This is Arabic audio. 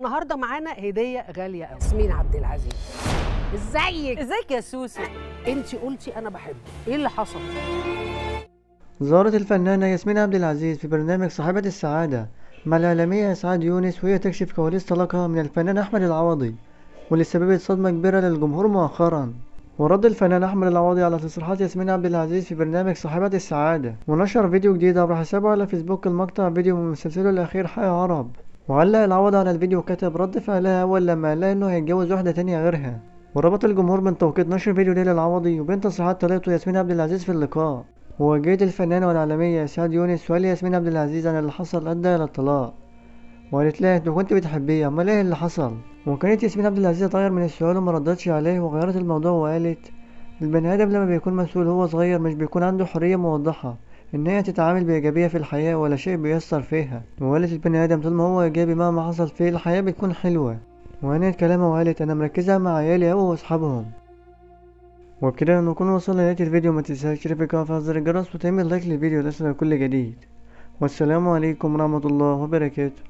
النهارده معانا هديه غاليه قوي. ياسمين عبد العزيز، ازيك يا سوسو؟ انت قلتي انا بحبه، ايه اللي حصل؟ ظهرت الفنانة ياسمين عبد العزيز في برنامج صاحبة السعادة مع الإعلامية إسعاد يونس، وهي تكشف كواليس طلاقها من الفنان أحمد العوضي، واللي سببت صدمة كبيرة للجمهور مؤخرا. ورد الفنان أحمد العوضي على تصريحات ياسمين عبد العزيز في برنامج صاحبة السعادة، ونشر فيديو جديد عبر حسابه على فيسبوك المقطع فيديو من مسلسله الأخير حي عرب. وعلق العوضي على الفيديو وكتب رد فعلها أول لما قال لها إنه هيتجوز واحدة تانية غيرها. وربط الجمهور بين توقيت نشر فيديو ليلى العوضي وبين تصريحات طليقته ياسمين عبد العزيز في اللقاء. وواجهت الفنانة والإعلامية إسعاد يونس سؤال ياسمين عبد العزيز عن اللي حصل أدى إلى الطلاق، وقالت لها انت كنت بتحبيه، امال ايه اللي حصل؟ وكانت ياسمين عبد العزيز تغير من السؤال وما ردتش عليه، وغيرت الموضوع وقالت البني ادم لما بيكون مسؤول هو صغير مش بيكون عنده حرية موضحة ان هي تتعامل بإيجابية في الحياة ولا شيء بيأثر فيها. وقالت البني ادم طول ما هو ايجابي مهما حصل فيه الحياة بتكون حلوة. وانهت كلامها وقالت انا مركزة مع عيالي اوي واصحابهم. وبكده نكون وصلنا لنهاية الفيديو. ما تنساش تشترك في القناة وتفعل زر الجرس وتعمل لايك للفيديو ليصلك كل جديد. والسلام عليكم ورحمة الله وبركاته.